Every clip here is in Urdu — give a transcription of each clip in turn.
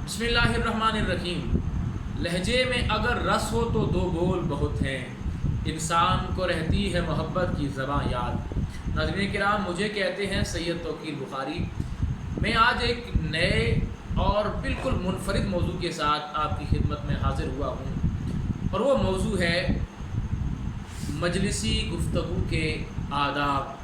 بسم اللہ الرحمن الرحیم۔ لہجے میں اگر رس ہو تو دو بول بہت ہیں، انسان کو رہتی ہے محبت کی زباں یاد۔ ناظرین کرام، مجھے کہتے ہیں سید توقیر بخاری۔ میں آج ایک نئے اور بالکل منفرد موضوع کے ساتھ آپ کی خدمت میں حاضر ہوا ہوں، اور وہ موضوع ہے مجلسی گفتگو کے آداب۔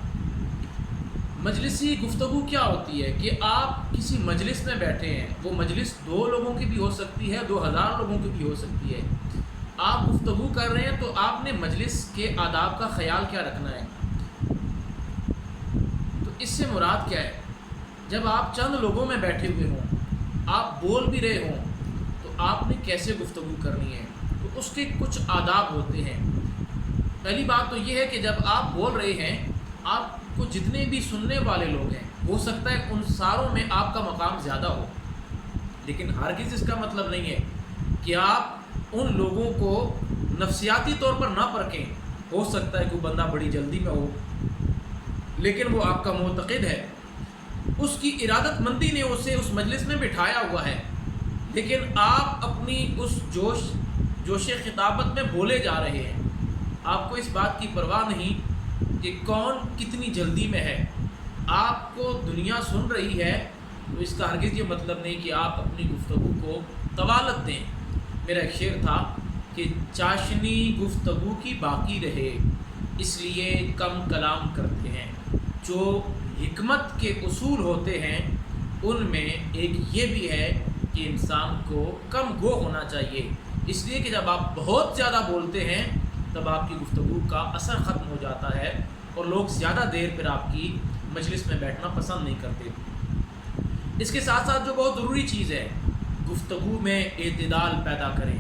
مجلسی گفتگو کیا ہوتی ہے کہ آپ کسی مجلس میں بیٹھے ہیں، وہ مجلس 2 لوگوں کی بھی ہو سکتی ہے، 2000 لوگوں کی بھی ہو سکتی ہے۔ آپ گفتگو کر رہے ہیں تو آپ نے مجلس کے آداب کا خیال کیا رکھنا ہے؟ تو اس سے مراد کیا ہے؟ جب آپ چند لوگوں میں بیٹھے ہوئے ہوں، آپ بول بھی رہے ہوں، تو آپ نے کیسے گفتگو کرنی ہے؟ تو اس کے کچھ آداب ہوتے ہیں۔ پہلی بات تو یہ ہے کہ جب آپ بول رہے ہیں، آپ کو جتنے بھی سننے والے لوگ ہیں، ہو سکتا ہے ان ساروں میں آپ کا مقام زیادہ ہو، لیکن ہرگز اس کا مطلب نہیں ہے کہ آپ ان لوگوں کو نفسیاتی طور پر نہ پرکھیں۔ ہو سکتا ہے کوئی بندہ بڑی جلدی میں ہو، لیکن وہ آپ کا معتقد ہے، اس کی ارادت مندی نے اسے اس مجلس میں بٹھایا ہوا ہے، لیکن آپ اپنی اس جوش خطابت میں بولے جا رہے ہیں۔ آپ کو اس بات کی پرواہ نہیں کہ کون کتنی جلدی میں ہے۔ آپ کو دنیا سن رہی ہے، تو اس کا ہرگز یہ مطلب نہیں کہ آپ اپنی گفتگو کو طوالت دیں۔ میرا ایک شعر تھا کہ چاشنی گفتگو کی باقی رہے، اس لیے کم کلام کرتے ہیں۔ جو حکمت کے اصول ہوتے ہیں ان میں ایک یہ بھی ہے کہ انسان کو کم گو ہونا چاہیے، اس لیے کہ جب آپ بہت زیادہ بولتے ہیں تب آپ کی گفتگو کا اثر ختم ہو جاتا ہے، اور لوگ زیادہ دیر پھر آپ کی مجلس میں بیٹھنا پسند نہیں کرتے۔ اس کے ساتھ ساتھ جو بہت ضروری چیز ہے، گفتگو میں اعتدال پیدا کریں،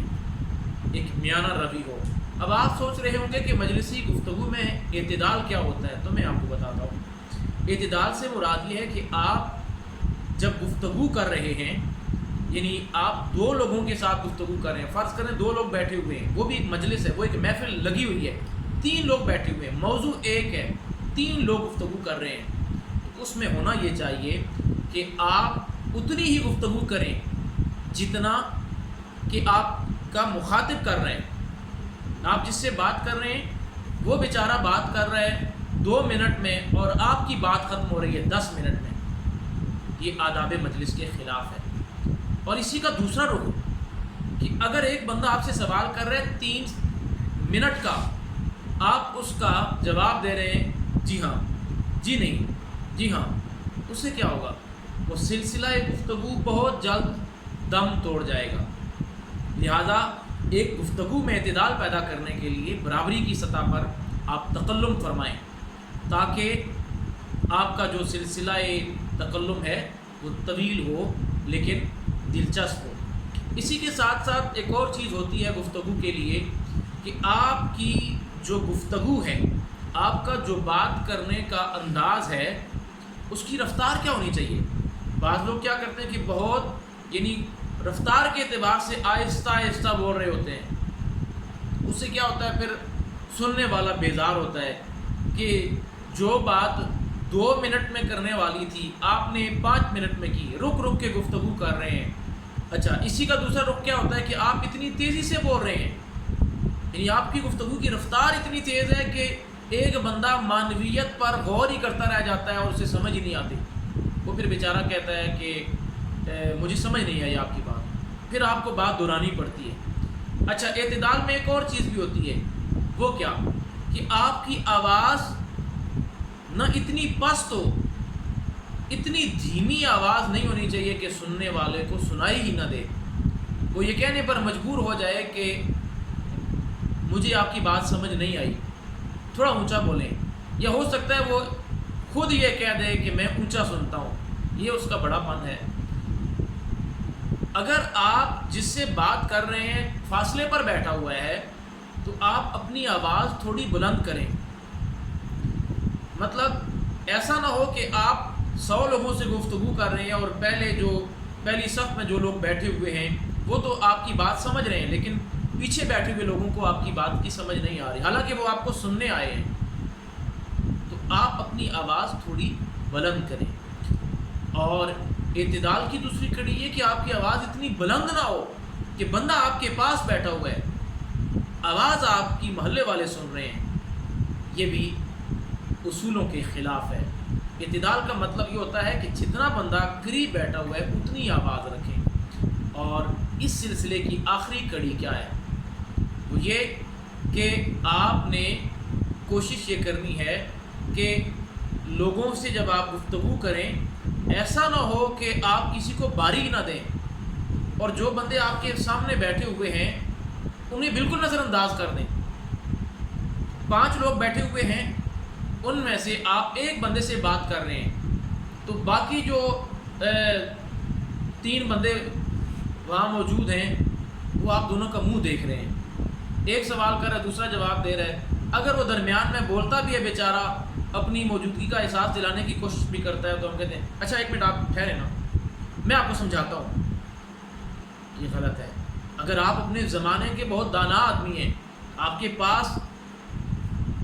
ایک میانہ روی ہو۔ اب آپ سوچ رہے ہوں گے کہ مجلسی گفتگو میں اعتدال کیا ہوتا ہے، تو میں آپ کو بتاتا ہوں۔ اعتدال سے مراد یہ ہے کہ آپ جب گفتگو کر رہے ہیں، یعنی آپ 2 لوگوں کے ساتھ گفتگو کر رہے ہیں، فرض کریں 2 لوگ بیٹھے ہوئے ہیں، وہ بھی ایک مجلس ہے، وہ ایک محفل لگی ہوئی ہے، 3 لوگ بیٹھے ہوئے ہیں، موضوع ایک ہے، 3 لوگ گفتگو کر رہے ہیں، تو اس میں ہونا یہ چاہیے کہ آپ اتنی ہی گفتگو کریں جتنا کہ آپ کا مخاطب کر رہے ہیں۔ آپ جس سے بات کر رہے ہیں وہ بیچارہ بات کر رہا ہے 2 منٹ میں، اور آپ کی بات ختم ہو رہی ہے 10 منٹ میں۔ یہ آداب مجلس کے خلاف ہے۔ اور اسی کا دوسرا رخ کہ اگر ایک بندہ آپ سے سوال کر رہے ہیں 3 منٹ کا، آپ اس کا جواب دے رہے ہیں جی ہاں، جی نہیں، جی ہاں، اس سے کیا ہوگا؟ وہ سلسلہ گفتگو بہت جلد دم توڑ جائے گا۔ لہذا ایک گفتگو میں اعتدال پیدا کرنے کے لیے برابری کی سطح پر آپ تکلم فرمائیں، تاکہ آپ کا جو سلسلہ تکلم ہے وہ طویل ہو لیکن دلچسپ ہو۔ اسی کے ساتھ ساتھ ایک اور چیز ہوتی ہے گفتگو کے لیے کہ آپ کی جو گفتگو ہے، آپ کا جو بات کرنے کا انداز ہے، اس کی رفتار کیا ہونی چاہیے۔ بعض لوگ کیا کرتے ہیں کہ بہت رفتار کے اعتبار سے آہستہ آہستہ بول رہے ہوتے ہیں۔ اس سے کیا ہوتا ہے، پھر سننے والا بیزار ہوتا ہے کہ جو بات 2 منٹ میں کرنے والی تھی آپ نے 5 منٹ میں کی، رک رک کے گفتگو کر رہے ہیں۔ اچھا، اسی کا دوسرا رخ کیا ہوتا ہے کہ آپ اتنی تیزی سے بول رہے ہیں، یعنی آپ کی گفتگو کی رفتار اتنی تیز ہے کہ ایک بندہ معنویت پر غور ہی کرتا رہ جاتا ہے اور اسے سمجھ ہی نہیں آتی۔ وہ پھر بیچارہ کہتا ہے کہ مجھے سمجھ نہیں آئی آپ کی بات، پھر آپ کو بات دہرانی پڑتی ہے۔ اچھا، اعتدال میں ایک اور چیز بھی ہوتی ہے، وہ کیا کہ آپ کی آواز نہ اتنی پست ہو، اتنی دھیمی آواز نہیں ہونی چاہیے کہ سننے والے کو سنائی ہی نہ دے، وہ یہ کہنے پر مجبور ہو جائے کہ مجھے آپ کی بات سمجھ نہیں آئی۔ تھوڑا اونچا بولیں، یا ہو سکتا ہے وہ خود یہ کہہ دے کہ میں اونچا سنتا ہوں، یہ اس کا بڑا پن ہے۔ اگر آپ جس سے بات کر رہے ہیں فاصلے پر بیٹھا ہوا ہے تو آپ اپنی آواز تھوڑی بلند کریں۔ مطلب ایسا نہ ہو کہ آپ 100 لوگوں سے گفتگو کر رہے ہیں اور پہلی صف میں جو لوگ بیٹھے ہوئے ہیں وہ تو آپ کی بات سمجھ رہے ہیں، لیکن پیچھے بیٹھے ہوئے لوگوں کو آپ کی بات کی سمجھ نہیں آ رہی، حالانکہ وہ آپ کو سننے آئے ہیں۔ تو آپ اپنی آواز تھوڑی بلند کریں، اور اعتدال کی دوسری کڑی یہ کہ آپ کی آواز اتنی بلند نہ ہو کہ بندہ آپ کے پاس بیٹھا ہوا ہے، آواز آپ کی محلے والے سن رہے ہیں، یہ بھی اصولوں کے خلاف ہے۔ اعتدال کا مطلب یہ ہوتا ہے کہ جتنا بندہ قریب بیٹھا ہوا ہے اتنی آواز رکھیں۔ اور اس سلسلے کی آخری کڑی کیا ہے؟ وہ یہ کہ آپ نے کوشش یہ کرنی ہے کہ لوگوں سے جب آپ گفتگو کریں ایسا نہ ہو کہ آپ کسی کو باریک نہ دیں، اور جو بندے آپ کے سامنے بیٹھے ہوئے ہیں انہیں بالکل نظر انداز کر دیں۔ 5 لوگ بیٹھے ہوئے ہیں، ان میں سے آپ ایک بندے سے بات کر رہے ہیں تو باقی جو 3 بندے وہاں موجود ہیں وہ آپ دونوں کا منہ دیکھ رہے ہیں، ایک سوال کر رہا ہے دوسرا جواب دے رہا ہے۔ اگر وہ درمیان میں بولتا بھی ہے بیچارہ، اپنی موجودگی کا احساس دلانے کی کوشش بھی کرتا ہے، تو ہم کہتے ہیں اچھا 1 منٹ آپ ٹھہرے نا، میں آپ کو سمجھاتا ہوں۔ یہ غلط ہے۔ اگر آپ اپنے زمانے کے بہت دانا آدمی ہیں، آپ کے پاس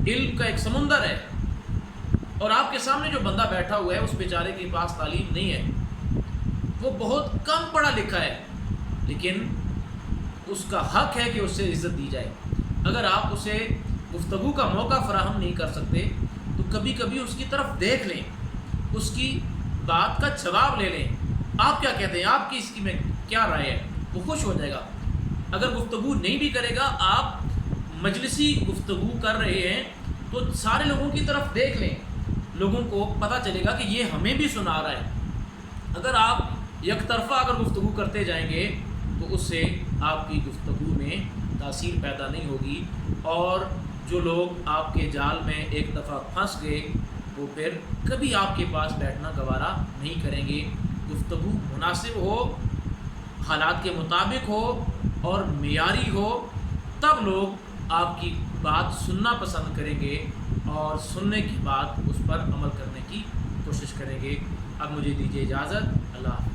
علم کا ایک سمندر ہے، اور آپ کے سامنے جو بندہ بیٹھا ہوا ہے اس بیچارے کے پاس تعلیم نہیں ہے، وہ بہت کم پڑھا لکھا ہے، لیکن اس کا حق ہے کہ اس سے عزت دی جائے۔ اگر آپ اسے گفتگو کا موقع فراہم نہیں کر سکتے تو کبھی کبھی اس کی طرف دیکھ لیں، اس کی بات کا جواب لے لیں، آپ کیا کہتے ہیں، آپ کی اس کی میں کیا رائے ہے، وہ خوش ہو جائے گا۔ اگر گفتگو نہیں بھی کرے گا، آپ مجلسی گفتگو کر رہے ہیں تو سارے لوگوں کی طرف دیکھ لیں، لوگوں کو پتہ چلے گا کہ یہ ہمیں بھی سنا رہا ہے۔ اگر آپ یک طرفہ اگر گفتگو کرتے جائیں گے تو اس سے آپ کی گفتگو میں تاثیر پیدا نہیں ہوگی، اور جو لوگ آپ کے جال میں ایک دفعہ پھنس گئے وہ پھر کبھی آپ کے پاس بیٹھنا گوارا نہیں کریں گے۔ گفتگو مناسب ہو، حالات کے مطابق ہو اور معیاری ہو، تب لوگ آپ کی بات سننا پسند کریں گے اور سننے کے بعد اس پر عمل کرنے کی کوشش کریں گے۔ اب مجھے دیجیے اجازت، اللہ حافظ۔